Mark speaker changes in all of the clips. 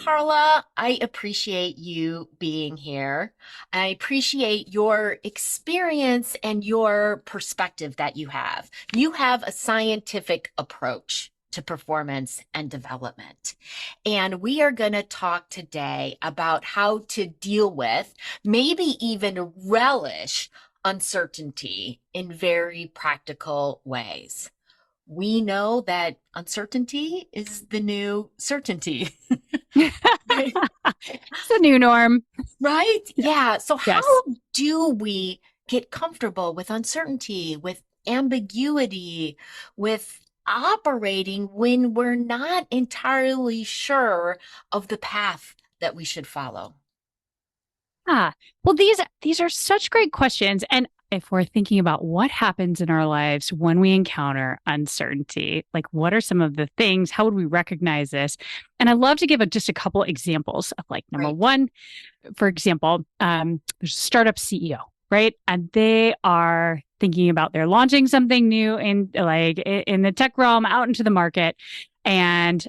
Speaker 1: Carla, I appreciate you being here. I appreciate your experience and your perspective that you have. You have a scientific approach to performance and development. And we are going to talk today about how to deal with, maybe even relish uncertainty in very practical ways. We know that uncertainty is the new certainty.
Speaker 2: It's a new norm.
Speaker 1: Right?
Speaker 2: Yeah.
Speaker 1: Yeah. So, how
Speaker 2: Yes.
Speaker 1: do we get comfortable with uncertainty, with ambiguity, with operating when we're not entirely sure of the path that we should follow?
Speaker 2: Well, these are such great questions. And if we're thinking about what happens in our lives when we encounter uncertainty, like what are some of the things? How would we recognize this? And I love to give just a couple examples of like number
Speaker 1: Right.
Speaker 2: one, for example, there's a startup CEO, right? And they are thinking about they're launching something new in in the tech realm out into the market. And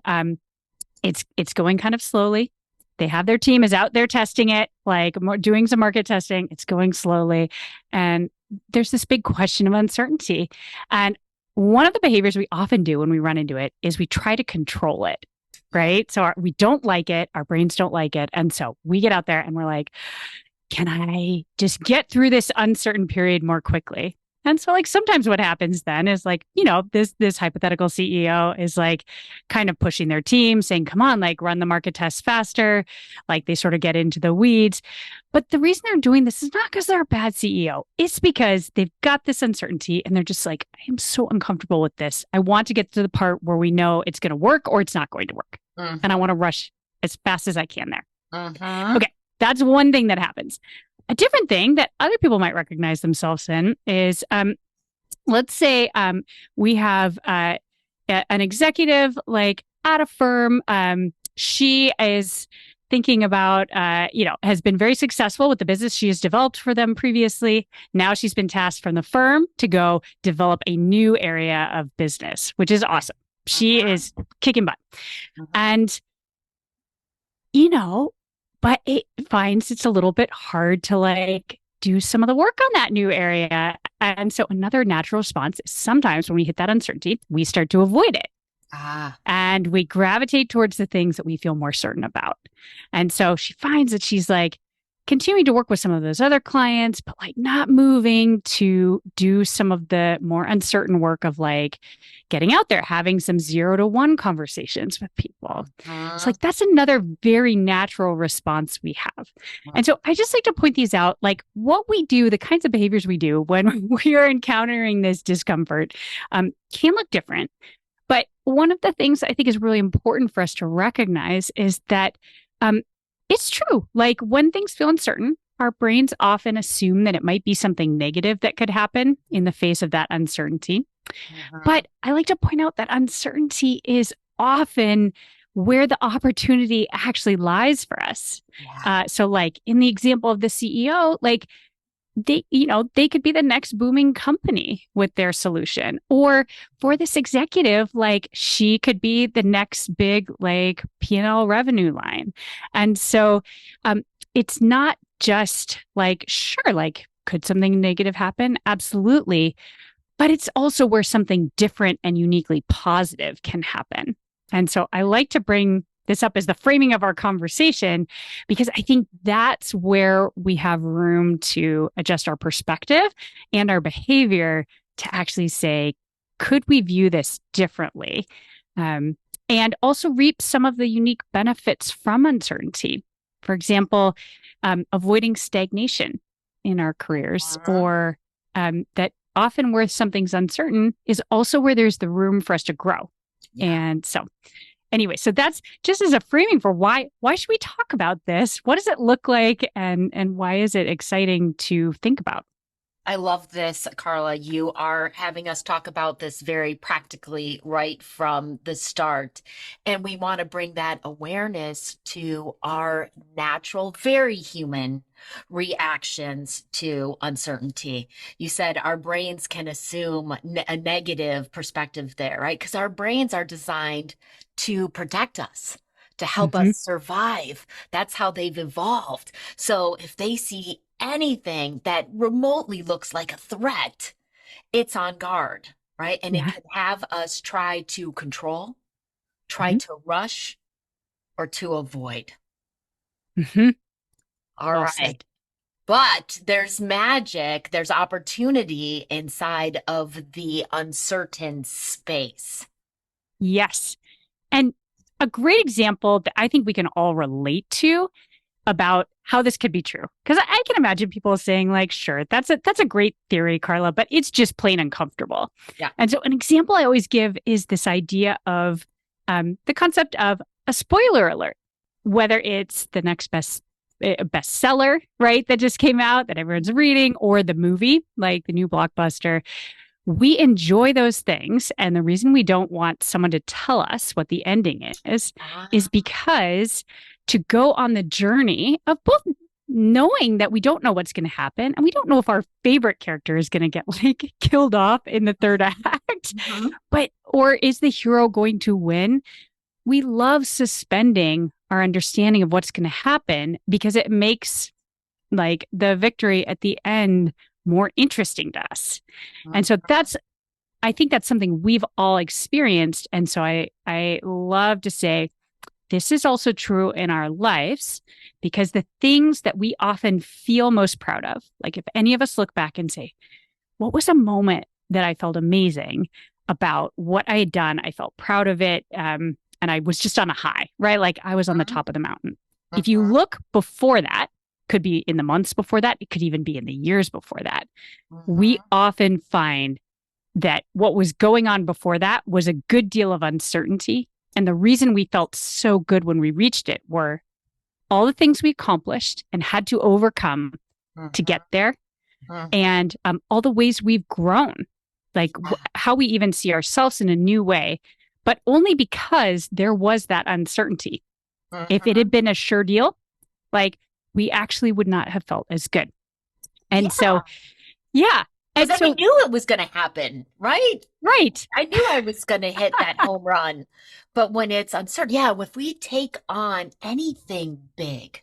Speaker 2: it's going kind of slowly. They have their team is out there testing it, like doing some market testing. It's going slowly. And there's this big question of uncertainty. And one of the behaviors we often do when we run into it is we try to control it,
Speaker 1: Yeah.
Speaker 2: right? So we don't like it. Our brains don't like it. And so we get out there and we're like, can I just get through this uncertain period more quickly? And so like sometimes what happens then is like, this hypothetical CEO is like kind of pushing their team saying, come on, like run the market test faster. Like they sort of get into the weeds. But the reason they're doing this is not because they're a bad CEO. It's because they've got this uncertainty and they're just like, I am so uncomfortable with this. I want to get to the part where we know it's going to work or it's not going to work. And I
Speaker 1: Mm-hmm.
Speaker 2: want to rush as fast as I can there.
Speaker 1: Mm-hmm.
Speaker 2: Okay. That's one thing that happens. A different thing that other people might recognize themselves in is let's say we have an executive like at a firm. She is thinking about, has been very successful with the business she has developed for them previously. Now she's been tasked from the firm to go develop a new area of business, which is awesome. She
Speaker 1: Mm-hmm.
Speaker 2: is kicking butt.
Speaker 1: Mm-hmm.
Speaker 2: And you know, but it finds it's a little bit hard to like do some of the work on that new area. And so another natural response is sometimes when we hit that uncertainty, we start to avoid it
Speaker 1: Ah.
Speaker 2: and we gravitate towards the things that we feel more certain about. And so she finds that she's like continuing to work with some of those other clients, but like not moving to do some of the more uncertain work of like getting out there, having some 0 to 1 conversations with people. It's
Speaker 1: Mm-hmm.
Speaker 2: like that's another very natural response we have. And so I just like to point these out like what we do, the kinds of behaviors we do when we are encountering this discomfort can look different. But one of the things I think is really important for us to recognize is that um, it's true. Like when things feel uncertain, our brains often assume that it might be something negative that could happen in the face of that uncertainty.
Speaker 1: Mm-hmm.
Speaker 2: But I like to point out that uncertainty is often where the opportunity actually lies for us.
Speaker 1: Yeah.
Speaker 2: So, like in the example of the CEO, like they could be the next booming company with their solution. Or for this executive, like she could be the next big like P&L revenue line. And so um, it's not just like, sure, like could something negative happen? Absolutely. But it's also where something different and uniquely positive can happen. And so I like to bring this up as the framing of our conversation because I think that's where we have room to adjust our perspective and our behavior to actually say, could we view this differently? Um, and also reap some of the unique benefits from uncertainty. For example, avoiding stagnation in our careers,
Speaker 1: Mm-hmm.
Speaker 2: or that often where something's uncertain is also where there's the room for us to grow.
Speaker 1: Yeah.
Speaker 2: And so anyway, so that's just as a framing for why should we talk about this? What does it look like and why is it exciting to think about?
Speaker 1: I love this, Carla. You are having us talk about this very practically right from the start. And we want to bring that awareness to our natural, very human reactions to uncertainty. You said our brains can assume a negative perspective there, right? Because our brains are designed to protect us, to help
Speaker 2: Hmm.
Speaker 1: us survive. That's how they've evolved. So if they see anything that remotely looks like a threat, it's on guard, right? And it
Speaker 2: Yeah.
Speaker 1: could have us try to control, try
Speaker 2: Hmm.
Speaker 1: to rush, or to avoid.
Speaker 2: Hmm.
Speaker 1: All
Speaker 2: Well
Speaker 1: right.
Speaker 2: said.
Speaker 1: But there's magic, there's opportunity inside of the uncertain space.
Speaker 2: Yes. And a great example that I think we can all relate to about how this could be true. Because I can imagine people saying, like, sure, that's a great theory, Carla, but it's just plain uncomfortable.
Speaker 1: Yeah.
Speaker 2: And so an example I always give is this idea of the concept of a spoiler alert, whether it's the next bestseller, right, that just came out that everyone's reading, or the movie, like the new blockbuster. We enjoy those things. And the reason we don't want someone to tell us what the ending is
Speaker 1: Ah,
Speaker 2: because to go on the journey of both knowing that we don't know what's going to happen and we don't know if our favorite character is going to get like killed off in the third act,
Speaker 1: mhm.
Speaker 2: but or is the hero going to win? We love suspending our understanding of what's going to happen because it makes like the victory at the end more interesting to us. And so I think that's something we've all experienced. And so I love to say this is also true in our lives because the things that we often feel most proud of, like if any of us look back and say, what was a moment that I felt amazing about what I had done? I felt proud of it. And I was just on a high, right? Like I was on the
Speaker 1: Mhm,
Speaker 2: top of the mountain. If you
Speaker 1: mhm,
Speaker 2: look before that, could be in the months before that, it could even be in the years before that. We
Speaker 1: mhm.
Speaker 2: often find that what was going on before that was a good deal of uncertainty. And the reason we felt so good when we reached it were all the things we accomplished and had to overcome to
Speaker 1: Mhm,
Speaker 2: get there,
Speaker 1: mhm.
Speaker 2: and all the ways we've grown, like how we even see ourselves in a new way, but only because there was that uncertainty. If it had
Speaker 1: Mhm.
Speaker 2: been a sure deal, like we actually would not have felt as good. And so,
Speaker 1: Yeah,
Speaker 2: yeah.
Speaker 1: because
Speaker 2: And
Speaker 1: then we
Speaker 2: so,
Speaker 1: knew it was going to happen, right?
Speaker 2: right.
Speaker 1: I knew I was going to hit that home run. But when it's uncertain, yeah, if we take on anything big,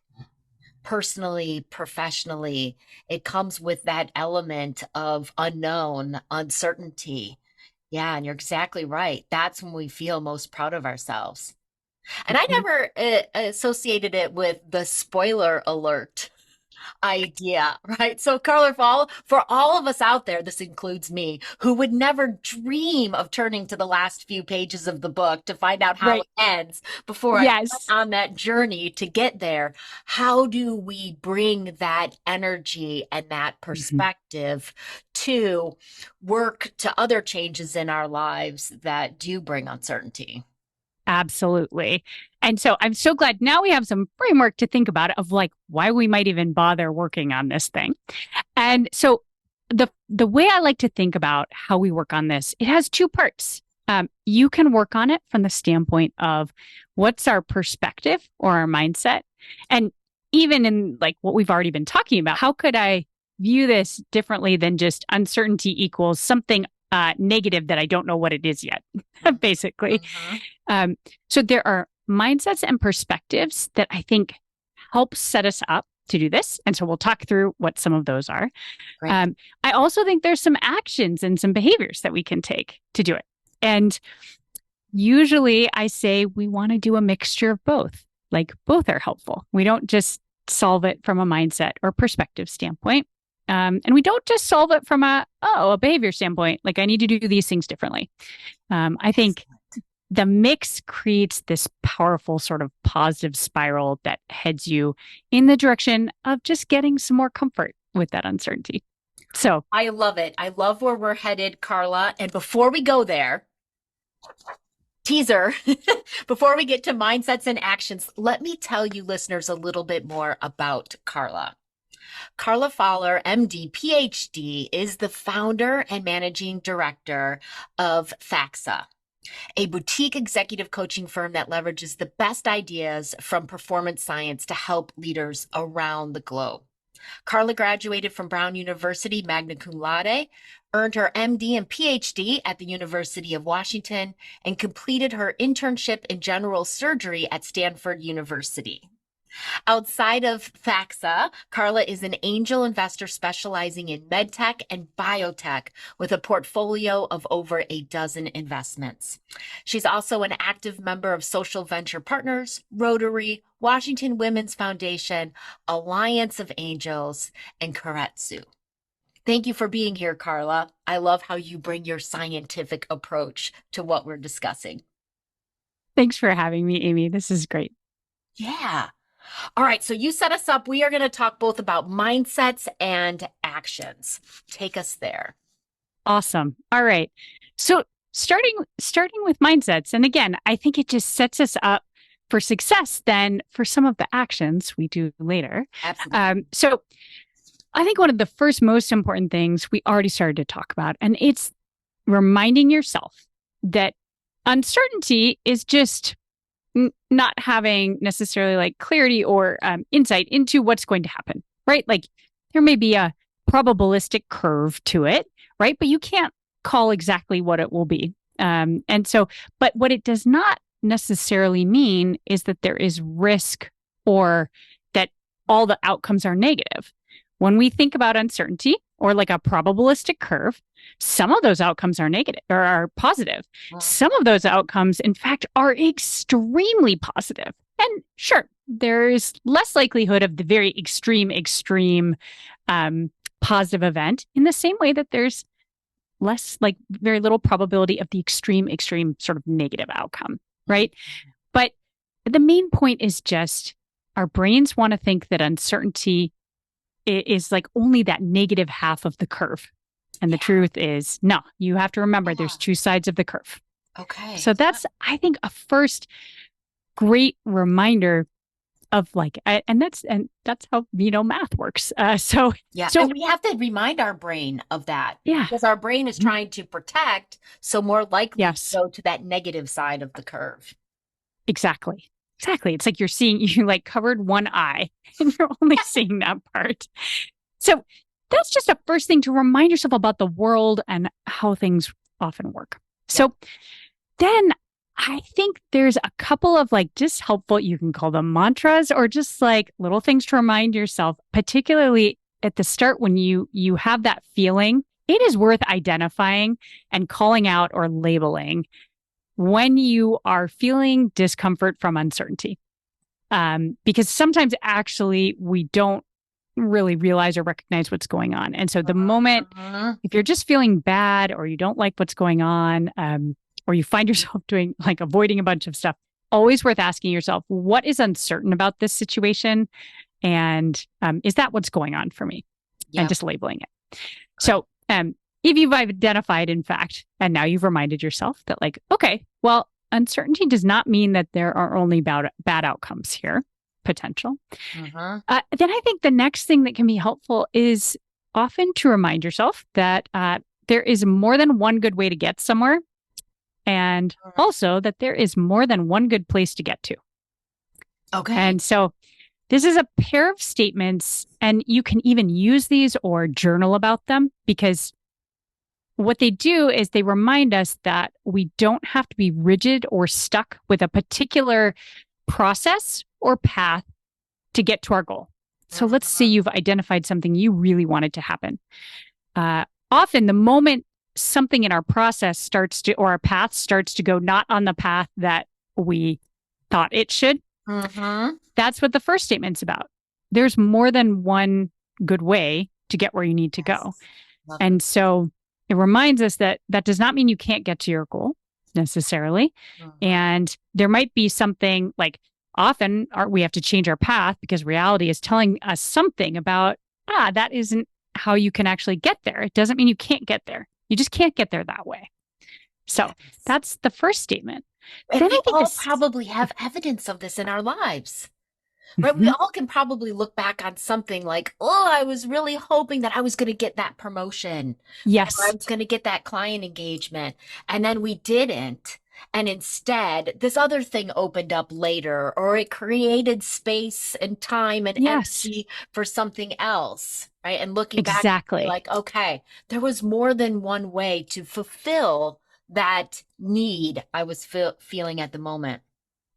Speaker 1: personally, professionally, it comes with that element of unknown, uncertainty. Yeah, and you're exactly right. That's when we feel most proud of ourselves. And I
Speaker 2: Mhm.
Speaker 1: never associated it with the spoiler alert idea, right? So, Carla, for all of us out there, this includes me, who would never dream of turning to the last few pages of the book to find out how it
Speaker 2: Right.
Speaker 1: ends before I went
Speaker 2: Yes.
Speaker 1: on that journey to get there. How do we bring that energy and that
Speaker 2: Mhm.
Speaker 1: perspective to work to other changes in our lives that do bring uncertainty?
Speaker 2: Absolutely. And so I'm so glad now we have some framework to think about of like why we might even bother working on this thing. And so the way I like to think about how we work on this, it has two parts. You can work on it from the standpoint of what's our perspective or our mindset. And even in like what we've already been talking about, how could I view this differently than just uncertainty equals something negative that I don't know what it is yet, basically.
Speaker 1: Mhm.
Speaker 2: Um, so there are mindsets and perspectives that I think help set us up to do this. And so we'll talk through what some of those are.
Speaker 1: Great.
Speaker 2: Um, I also think there's some actions and some behaviors that we can take to do it. And usually I say we want to do a mixture of both. Like both are helpful. We don't just solve it from a mindset or perspective standpoint. And we don't just solve it from a behavior standpoint. Like I need to do these things differently. I think
Speaker 1: Excellent.
Speaker 2: the mix creates this powerful sort of positive spiral that heads you in the direction of just getting some more comfort with that uncertainty. So,
Speaker 1: I love it. I love where we're headed, Carla. And before we go there, teaser, before we get to mindsets and actions, let me tell you listeners a little bit more about Carla. Carla Fowler, MD, PhD, is the founder and managing director of THAXA, a boutique executive coaching firm that leverages the best ideas from performance science to help leaders around the globe. Carla graduated from Brown University magna cum laude, earned her MD and PhD at the University of Washington, and completed her internship in general surgery at Stanford University. Outside of THAXA, Carla is an angel investor specializing in medtech and biotech with a portfolio of over a dozen investments. She's also an active member of Social Venture Partners, Rotary, Washington Women's Foundation, Alliance of Angels, and Keiretsu. Thank you for being here, Carla. I love how you bring your scientific approach to what we're discussing.
Speaker 2: Thanks for having me, Amy. This is great.
Speaker 1: Yeah. All right, so you set us up. We are going to talk both about mindsets and actions. Take us there.
Speaker 2: Awesome. All right. So starting with mindsets, and again, I think it just sets us up for success then for some of the actions we do later.
Speaker 1: Absolutely.
Speaker 2: So I think one of the first most important things we already started to talk about, and it's reminding yourself that uncertainty is just not having necessarily like clarity or insight into what's going to happen, right? Like there may be a probabilistic curve to it, right? But you can't call exactly what it will be. But what it does not necessarily mean is that there is risk or that all the outcomes are negative. When we think about uncertainty or like a probabilistic curve, some of those outcomes are negative or are positive. Some of those outcomes, in fact, are extremely positive. And sure, there's less likelihood of the very extreme positive event in the same way that there's less, like very little probability of the extreme sort of negative outcome, right? But the main point is just our brains want to think that uncertainty is like only that negative half of the curve. And the truth is, no, you have to remember there's two sides of the curve.
Speaker 1: Okay.
Speaker 2: So that's, I think, a first great reminder of like, and that's how, math works. So
Speaker 1: and we have to remind our brain of that.
Speaker 2: Yeah.
Speaker 1: Because our brain is trying to protect, so more likely
Speaker 2: Yes.
Speaker 1: to go to that negative side of the curve.
Speaker 2: Exactly. It's like you like covered one eye and you're only seeing that part. So that's just a first thing to remind yourself about the world and how things often work. So then I think there's a couple of like just helpful, you can call them mantras or just like little things to remind yourself, particularly at the start when you have that feeling. It is worth identifying and calling out or labeling when you are feeling discomfort from uncertainty. Because sometimes actually we don't really realize or recognize what's going on. And so the moment, if you're just feeling bad or you don't like what's going on, or you find yourself doing like avoiding a bunch of stuff, always worth asking yourself, what is uncertain about this situation? And is that what's going on for me? And just labeling it. So if you've identified, in fact, and now you've reminded yourself that like, okay, well, uncertainty does not mean that there are only bad outcomes here, potential. Then I think the next thing that can be helpful is often to remind yourself that there is more than one good way to get somewhere. And also that there is more than one good place to get to.
Speaker 1: Okay.
Speaker 2: And so this is a pair of statements, and you can even use these or journal about them because what they do is they remind us that we don't have to be rigid or stuck with a particular process or path to get to our goal. So let's say you've identified something you really wanted to happen. Often the moment something in our process or our path starts to go not on the path that we thought it should, that's what the first statement's about. There's more than one good way to get where you need to go. And so it reminds us that that does not mean you can't get to your goal necessarily. And there might be something like often we have to change our path because reality is telling us something about, that isn't how you can actually get there. It doesn't mean you can't get there. You just can't get there that way. So that's the first statement.
Speaker 1: And then we all probably have evidence of this in our lives. Right? We all can probably look back on something like, oh, I was really hoping that I was going to get that promotion.
Speaker 2: Yes.
Speaker 1: Or I was going to get that client engagement. And then we didn't. And instead, this other thing opened up later, or it created space and time and
Speaker 2: Yes,
Speaker 1: energy for something else, right? And looking back, you're
Speaker 2: exactly.
Speaker 1: like, okay, there was more than one way to fulfill that need I was feeling at the moment.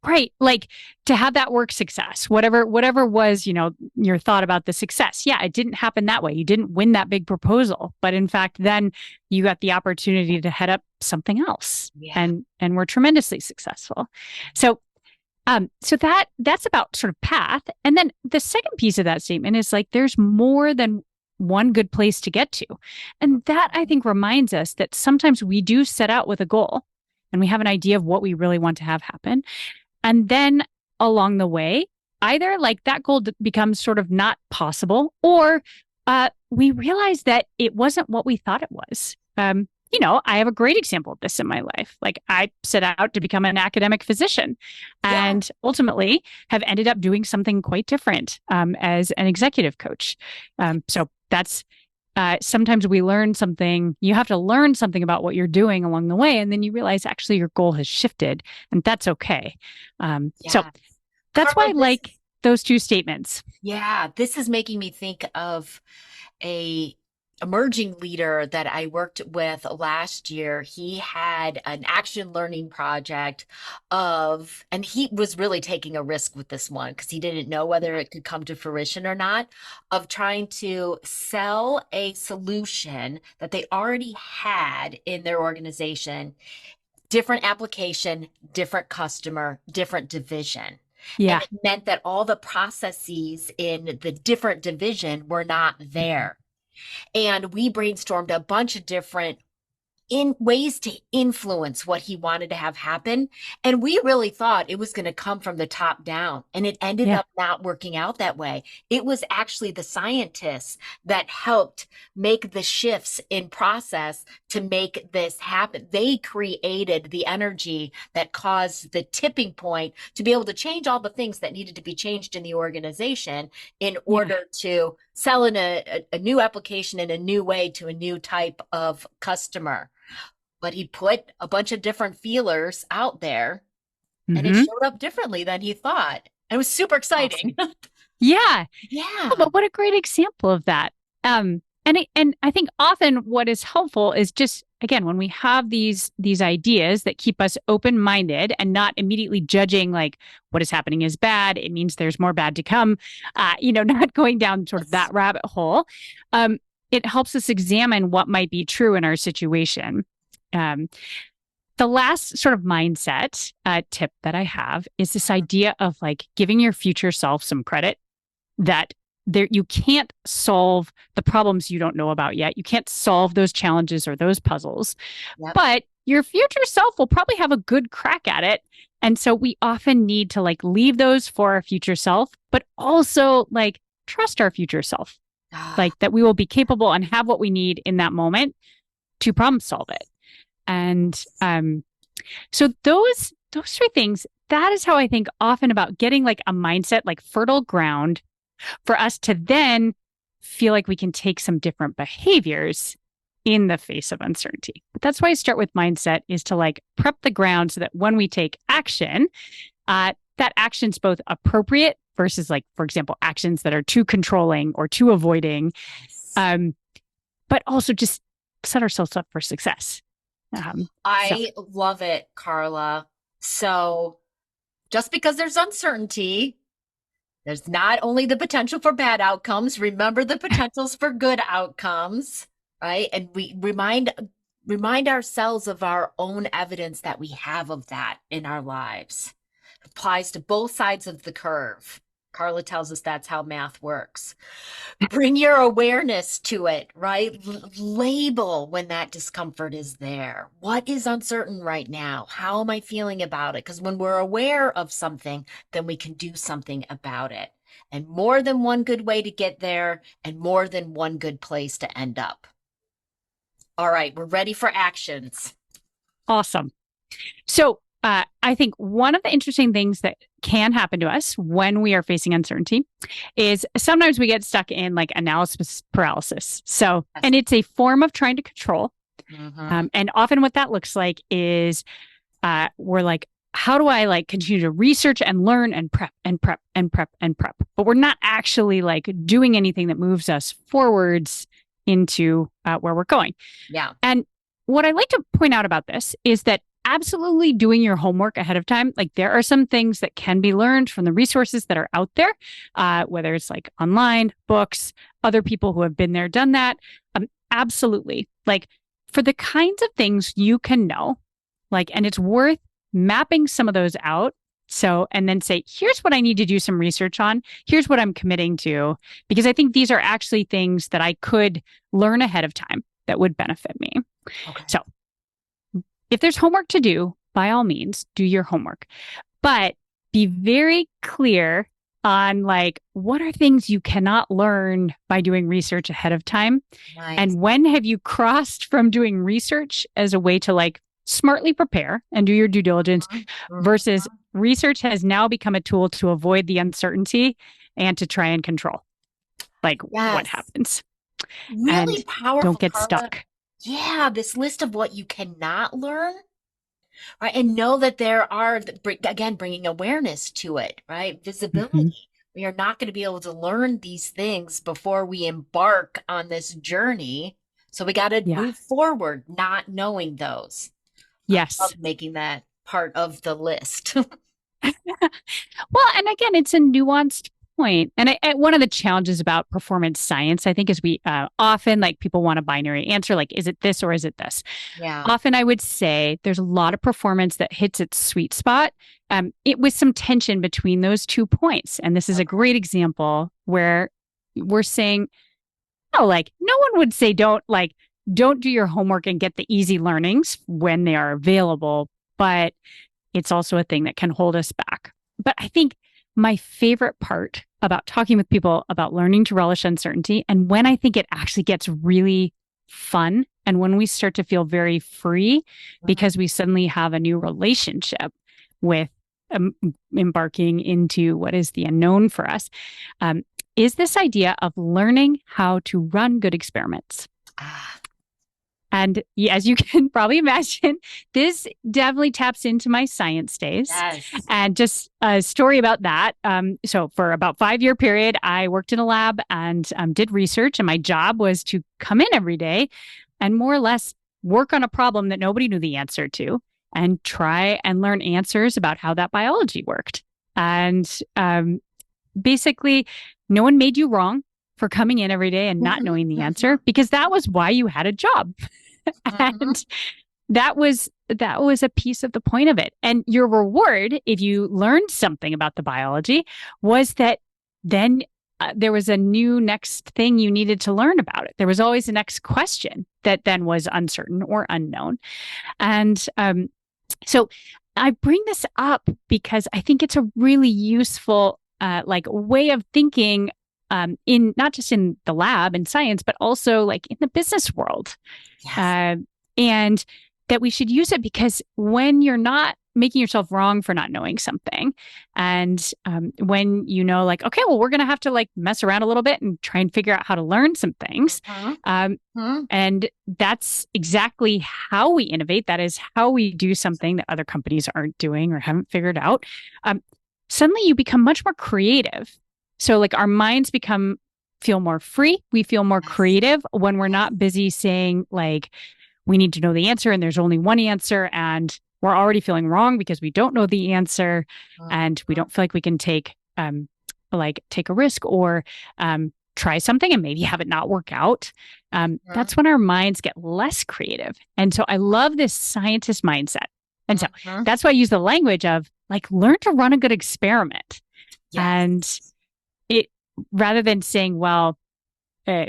Speaker 2: Right. Like to have that work success, whatever was, your thought about the success. Yeah, it didn't happen that way. You didn't win that big proposal, but in fact, then you got the opportunity to head up something else
Speaker 1: Yeah.
Speaker 2: and were tremendously successful. So so that's about sort of path. And then the second piece of that statement is like there's more than one good place to get to. And that I think reminds us that sometimes we do set out with a goal and we have an idea of what we really want to have happen. And then along the way, either like that goal becomes sort of not possible, or we realize that it wasn't what we thought it was. I have a great example of this in my life. Like I set out to become an academic physician
Speaker 1: Yeah.
Speaker 2: and ultimately have ended up doing something quite different as an executive coach. So that's sometimes we learn something, you have to learn something about what you're doing along the way. And then you realize actually your goal has shifted and that's okay. So
Speaker 1: Yeah.
Speaker 2: that's why
Speaker 1: Carla,
Speaker 2: I
Speaker 1: this
Speaker 2: like those two statements.
Speaker 1: yeah, this is making me think of a emerging leader that I worked with last year. He had an action learning project and he was really taking a risk with this one because he didn't know whether it could come to fruition or not, of trying to sell a solution that they already had in their organization, different application, different customer, different division. And
Speaker 2: Yeah.
Speaker 1: it meant that all the processes in the different division were not there. And we brainstormed a bunch of different in ways to influence what he wanted to have happen. And we really thought it was going to come from the top down. And it ended
Speaker 2: Yeah.
Speaker 1: up not working out that way. It was actually the scientists that helped make the shifts in process to make this happen. They created the energy that caused the tipping point to be able to change all the things that needed to be changed in the organization in
Speaker 2: Yeah.
Speaker 1: order to sell in a new application in a new way to a new type of customer. But he put a bunch of different feelers out there and it
Speaker 2: Hmm.
Speaker 1: showed up differently than he thought. It was super exciting.
Speaker 2: Awesome. Yeah. Oh,
Speaker 1: Yeah.
Speaker 2: but what a great example of that. And I think often what is helpful is just again when we have these ideas that keep us open minded and not immediately judging like what is happening is bad. It means there's more bad to come. Not going down sort of
Speaker 1: Yes.
Speaker 2: that rabbit hole. It helps us examine what might be true in our situation. Um, the last sort of mindset tip that I have is this idea of like giving your future self some credit that there you can't solve the problems you don't know about yet. You can't solve those challenges or those puzzles,
Speaker 1: Yep.
Speaker 2: but your future self will probably have a good crack at it. And so we often need to like leave those for our future self, but also like trust our future self,
Speaker 1: Ah,
Speaker 2: like that we will be capable and have what we need in that moment to problem solve it. And so those three things, that is how I think often about getting like a mindset, like fertile ground for us to then feel like we can take some different behaviors in the face of uncertainty. But that's why I start with mindset is to like prep the ground so that when we take action, that action's both appropriate versus like, for example, actions that are too controlling or too avoiding,
Speaker 1: yes.
Speaker 2: um, but also just set ourselves up for success. So
Speaker 1: I love it, Carla. So just because there's uncertainty, there's not only the potential for bad outcomes, remember the potentials for good outcomes, right? And we remind ourselves of our own evidence that we have of that in our lives. It applies to both sides of the curve. Carla tells us that's how math works. Bring your awareness to it, right? Label when that discomfort is there. What is uncertain right now? How am I feeling about it? Because when we're aware of something, then we can do something about it. And more than one good way to get there, and more than one good place to end up. All right, we're ready for actions.
Speaker 2: awesome. So I think one of the interesting things that can happen to us when we are facing uncertainty is sometimes we get stuck in like analysis paralysis. So,
Speaker 1: Yes.
Speaker 2: and it's a form of trying to control.
Speaker 1: Mhm.
Speaker 2: And often what that looks like is we're like, how do I like continue to research and learn and prep and prep and prep and prep? But we're not actually like doing anything that moves us forwards into where we're going.
Speaker 1: Yeah.
Speaker 2: And what I like to point out about this is that absolutely doing your homework ahead of time, like there are some things that can be learned from the resources that are out there, whether it's like online, books, other people who have been there, done that. Absolutely. Like for the kinds of things you can know, like, and it's worth mapping some of those out. So, and then say, here's what I need to do some research on. Here's what I'm committing to, because I think these are actually things that I could learn ahead of time that would benefit me.
Speaker 1: Okay.
Speaker 2: So if there's homework to do, by all means, do your homework, but be very clear on like, what are things you cannot learn by doing research ahead of time?
Speaker 1: Nice.
Speaker 2: And when have you crossed from doing research as a way to like smartly prepare and do your due diligence versus research has now become a tool to avoid the uncertainty and to try and control like what happens.
Speaker 1: Really
Speaker 2: and
Speaker 1: powerful,
Speaker 2: don't get
Speaker 1: Carla.
Speaker 2: stuck.
Speaker 1: Yeah, this list of what you cannot learn, right? And know that there are, again, bringing awareness to it, right? Visibility.
Speaker 2: Mm-hmm.
Speaker 1: We are not going to be able to learn these things before we embark on this journey. So we got to move forward, not knowing those.
Speaker 2: Yes.
Speaker 1: I love making that part of the list.
Speaker 2: Well, and again, it's a nuanced point. And one of the challenges about performance science, I think, is we often like people want a binary answer, like, is it this or is it this?
Speaker 1: Yeah.
Speaker 2: Often I would say there's a lot of performance that hits its sweet spot with some tension between those 2 points. And this is a great example where we're saying, oh, like no one would say don't do your homework and get the easy learnings when they are available, but it's also a thing that can hold us back. But I think my favorite part about talking with people about learning to relish uncertainty, and when I think it actually gets really fun, and when we start to feel very free because we suddenly have a new relationship with embarking into what is the unknown for us, is this idea of learning how to run good experiments. And as you can probably imagine, this definitely taps into my science days.
Speaker 1: Yes.
Speaker 2: And just a story about that. So for about 5-year period, I worked in a lab and did research. And my job was to come in every day and more or less work on a problem that nobody knew the answer to and try and learn answers about how that biology worked. And basically, no one made you wrong for coming in every day and not knowing the answer, because that was why you had a job. And that was a piece of the point of it. And your reward, if you learned something about the biology, was that then there was a new next thing you needed to learn about it. There was always a next question that then was uncertain or unknown. And so I bring this up because I think it's a really useful like way of thinking in not just in the lab and science, but also like in the business world. Yes. And that we should use it because when you're not making yourself wrong for not knowing something, and when you know, like, okay, well, we're going to have to like mess around a little bit and try and figure out how to learn some things. And that's exactly how we innovate. That is how we do something that other companies aren't doing or haven't figured out. Suddenly you become much more creative. So like our minds feel more free. We feel more creative when we're not busy saying like, we need to know the answer and there's only one answer and we're already feeling wrong because we don't know the answer and we don't feel like we can take a risk or try something and maybe have it not work out. That's when our minds get less creative. And so I love this scientist mindset. And so that's why I use the language of like, learn to run a good experiment. Yes. And it, rather than saying, well,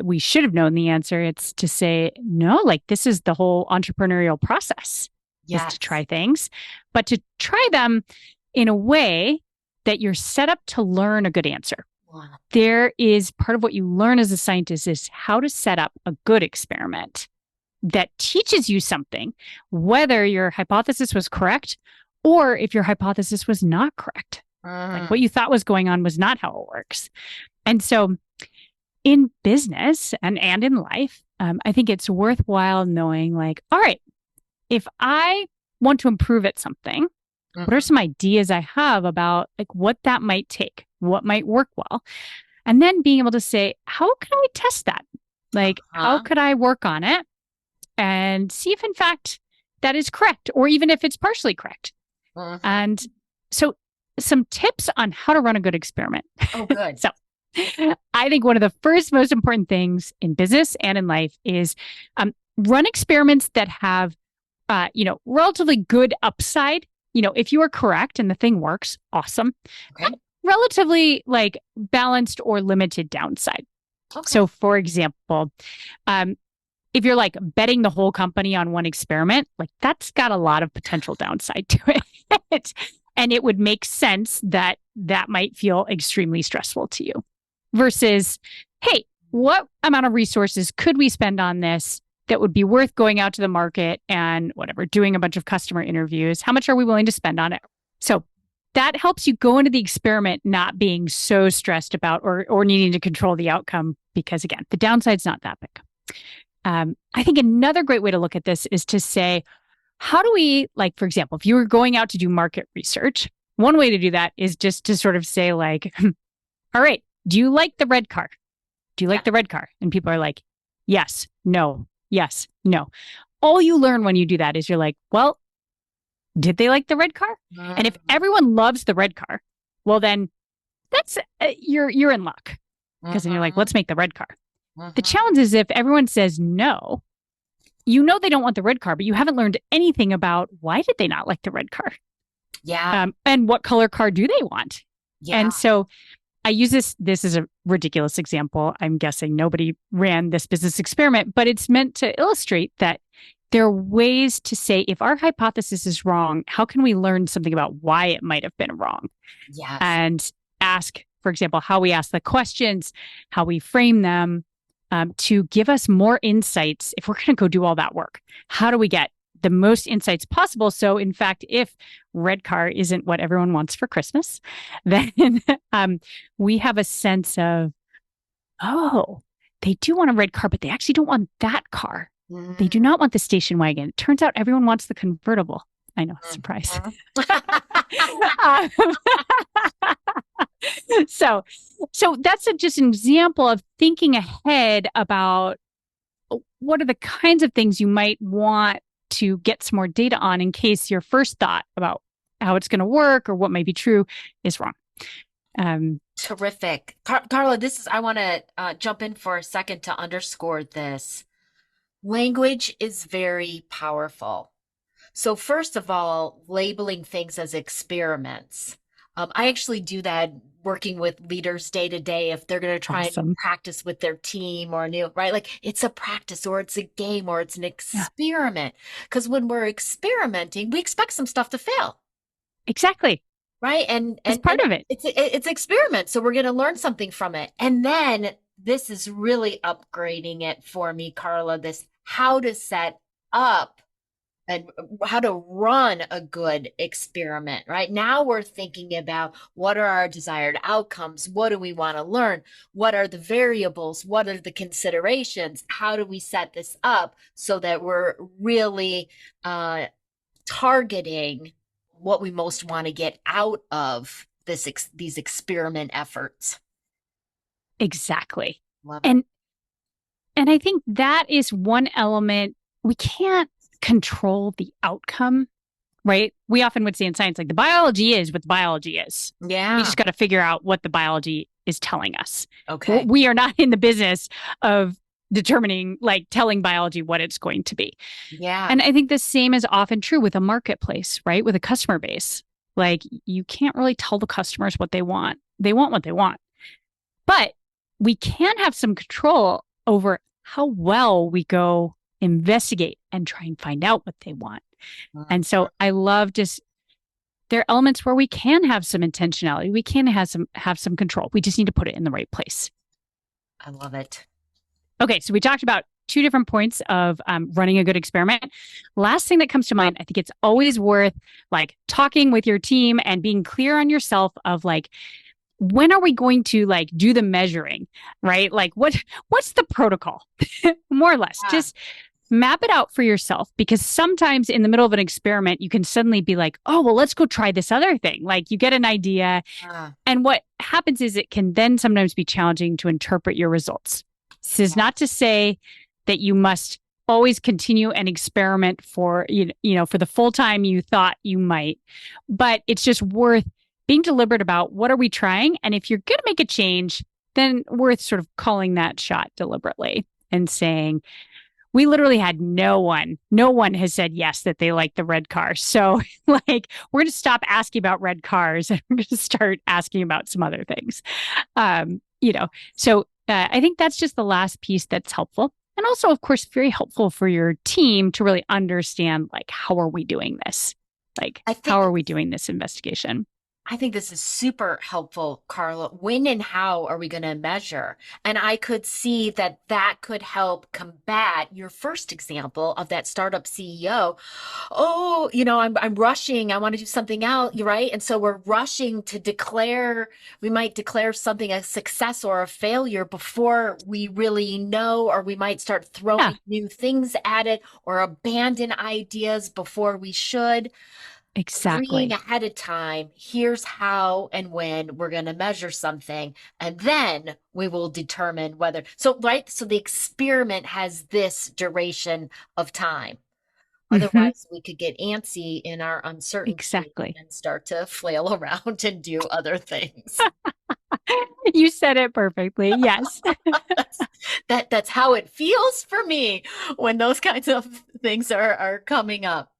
Speaker 2: we should have known the answer, it's to say, no, like this is the whole entrepreneurial process, is to try things, but to try them in a way that you're set up to learn a good answer. Wow. There is part of what you learn as a scientist is how to set up a good experiment that teaches you something, whether your hypothesis was correct or if your hypothesis was not correct. Like what you thought was going on was not how it works. And so in business and in life, I think it's worthwhile knowing like, all right, if I want to improve at something, what are
Speaker 1: Mhm.
Speaker 2: some ideas I have about like what that might take, what might work well? And then being able to say, how can I test that? Like, how
Speaker 1: Uh-huh.
Speaker 2: could I work on it and see if in fact that is correct, or even if it's partially correct?
Speaker 1: Mhm.
Speaker 2: And so some tips on how to run a good experiment.
Speaker 1: Oh, good.
Speaker 2: So I think one of the first most important things in business and in life is run experiments that have, relatively good upside. If you are correct and the thing works, awesome.
Speaker 1: Okay.
Speaker 2: Relatively like balanced or limited downside.
Speaker 1: Okay.
Speaker 2: So, for example, um, if you're like betting the whole company on one experiment, like that's got a lot of potential downside to it. And it would make sense that that might feel extremely stressful to you versus, hey, what amount of resources could we spend on this that would be worth going out to the market and whatever, doing a bunch of customer interviews? How much are we willing to spend on it? So that helps you go into the experiment not being so stressed about or needing to control the outcome because, again, the downside's not that big. I think another great way to look at this is to say, how do we, like, for example, if you were going out to do market research, one way to do that is just to sort of say, like, all right, do you like the red car? Do you
Speaker 1: Yeah.
Speaker 2: like the red car? And people are like, yes, no, yes, no. All you learn when you do that is you're like, well, did they like the red car? And if
Speaker 1: Mhm.
Speaker 2: everyone loves the red car, well, then that's you're in luck because then you're like,
Speaker 1: Mhm.
Speaker 2: let's make the red car. The
Speaker 1: Mhm.
Speaker 2: challenge is if everyone says no, you know they don't want the red car, but you haven't learned anything about why did they not like the red car,
Speaker 1: Yeah.
Speaker 2: and what color car do they want.
Speaker 1: Yeah.
Speaker 2: And so I use this. This is a ridiculous example. I'm guessing nobody ran this business experiment, but it's meant to illustrate that there are ways to say if our hypothesis is wrong, how can we learn something about why it might have been wrong?
Speaker 1: Yes.
Speaker 2: And ask, for example, how we ask the questions, how we frame them, to give us more insights if we're going to go do all that work. How do we get the most insights possible? So, in fact, if red car isn't what everyone wants for Christmas, then we have a sense of, oh, they do want a red car, but they actually don't want that car. They do
Speaker 1: Mhm.
Speaker 2: not want the station wagon. It turns out everyone wants the convertible. I know, surprise.
Speaker 1: Mhm.
Speaker 2: Um, so that's just an example of thinking ahead about what are the kinds of things you might want to get some more data on in case your first thought about how it's going to work or what might be true is wrong. Um,
Speaker 1: Terrific. Carla, I want to jump in for a second to underscore this. Language is very powerful. So, first of all, labeling things as experiments. I actually do that working with leaders day to day if they're going to try a new
Speaker 2: awesome.
Speaker 1: practice with their team or a new, right? Like it's a practice or it's a game or it's an
Speaker 2: Yeah,
Speaker 1: experiment. Because when we're experimenting, we expect some stuff to fail,
Speaker 2: exactly.
Speaker 1: right?
Speaker 2: It's part
Speaker 1: And
Speaker 2: of it.
Speaker 1: it's experiment, so we're going to learn something from it. And then this is really upgrading it for me, Carla. This how to set up and how to run a good experiment, right? Now we're thinking about what are our desired outcomes? What do we want to learn? What are the variables? What are the considerations? How do we set this up so that we're really targeting what we most want to get out of these experiment efforts?
Speaker 2: Exactly.
Speaker 1: Love it.
Speaker 2: And I think that is one element we can't control the outcome, right? We often would say in science, like the biology is what the biology is. We
Speaker 1: Yeah.
Speaker 2: just got to figure out what the biology is telling us.
Speaker 1: Okay.
Speaker 2: We are not in the business of determining, like telling biology what it's going to be.
Speaker 1: Yeah.
Speaker 2: And I think the same is often true with a marketplace, right? With a customer base. Like you can't really tell the customers what they want. They want what they want. But we can have some control over how well we go investigate and try and find out what they want. And
Speaker 1: Mhm.
Speaker 2: so I love just there are elements where we can have some intentionality. We can have some control. We just need to put it in the right place.
Speaker 1: I love it.
Speaker 2: Okay, so we talked about two different points of running a good experiment. Last thing that comes to mind, I think it's always worth like talking with your team and being clear on yourself of like when are we going to like do the measuring, right? Like what's the protocol? More or less.
Speaker 1: Yeah.
Speaker 2: Just map it out for yourself because sometimes in the middle of an experiment, you can suddenly be like, oh, well, let's go try this other thing. Like you get an idea.
Speaker 1: Ah,
Speaker 2: And what happens is it can then sometimes be challenging to interpret your results. This is not to
Speaker 1: yes.
Speaker 2: say that you must always continue and experiment for for the full time you thought you might, but it's just worth being deliberate about what are we trying, and if you're going to make a change, then worth sort of calling that shot deliberately and saying, we literally had no one has said yes that they like the red car. So like we're going to stop asking about red cars and we're going to start asking about some other things. Um, you know, so I think that's just the last piece that's helpful. And also, of course, very helpful for your team to really understand, like, how are we doing this? Like,
Speaker 1: I
Speaker 2: how
Speaker 1: think
Speaker 2: are we doing this investigation?
Speaker 1: I think this is super helpful, Carla. When and how are we going to measure? And I could see that that could help combat your first example of that startup CEO. Oh, I'm rushing. I want to do something out. You're right. And so we're rushing to declare, we might declare something a success or a failure before we really know, or we might start
Speaker 2: Yeah,
Speaker 1: throwing new things at it or abandon ideas before we should. Agreeing
Speaker 2: exactly.
Speaker 1: ahead of time, here's how and when we're going to measure something, and then we will determine whether. So, right, so the experiment has this duration of time.
Speaker 2: Hmm.
Speaker 1: Otherwise, we could get antsy in our uncertainty
Speaker 2: Exactly.
Speaker 1: and start to flail around and do other things.
Speaker 2: You said it perfectly. Yes.
Speaker 1: That's that's how it feels for me when those kinds of things are coming up.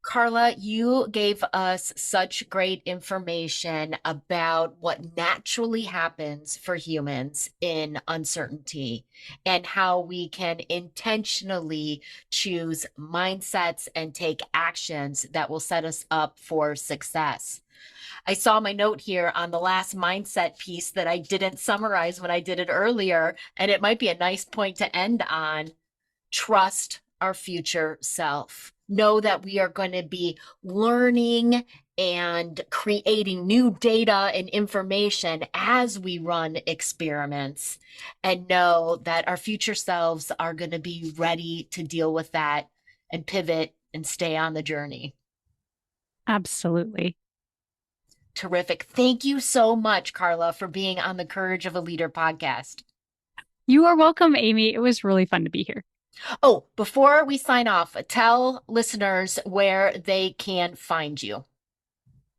Speaker 1: Carla, you gave us such great information about what naturally happens for humans in uncertainty and how we can intentionally choose mindsets and take actions that will set us up for success. I saw my note here on the last mindset piece that I didn't summarize when I did it earlier, and it might be a nice point to end on. Trust our future self. Know that we are going to be learning and creating new data and information as we run experiments, and know that our future selves are going to be ready to deal with that and pivot and stay on the journey.
Speaker 2: Absolutely.
Speaker 1: Terrific. Thank you so much, Carla, for being on the Courage of a Leader podcast.
Speaker 2: You are welcome, Amy. It was really fun to be here.
Speaker 1: Oh, before we sign off, tell listeners where they can find you.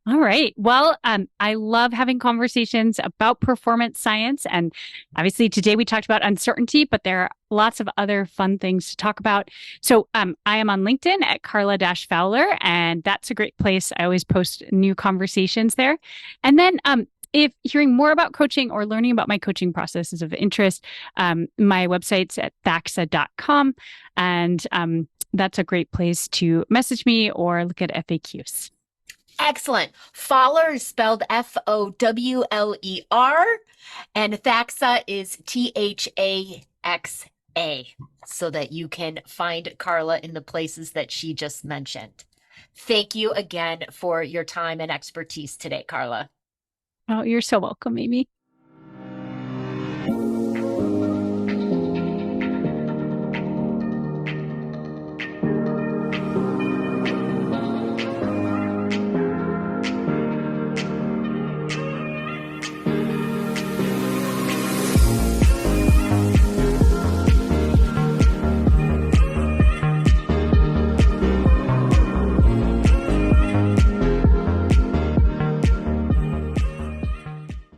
Speaker 2: All right. Well, I love having conversations about performance science. And obviously, today we talked about uncertainty, but there are lots of other fun things to talk about. So I am on LinkedIn at Carla Fowler, and that's a great place. I always post new conversations there. And then if hearing more about coaching or learning about my coaching process is of interest, my website's at THAXA.com. And that's a great place to message me or look at FAQs.
Speaker 1: Excellent. Fowler is spelled Fowler, and THAXA is THAXA, so that you can find Carla in the places that she just mentioned. Thank you again for your time and expertise today, Carla.
Speaker 2: Oh, you're so welcome, Amy.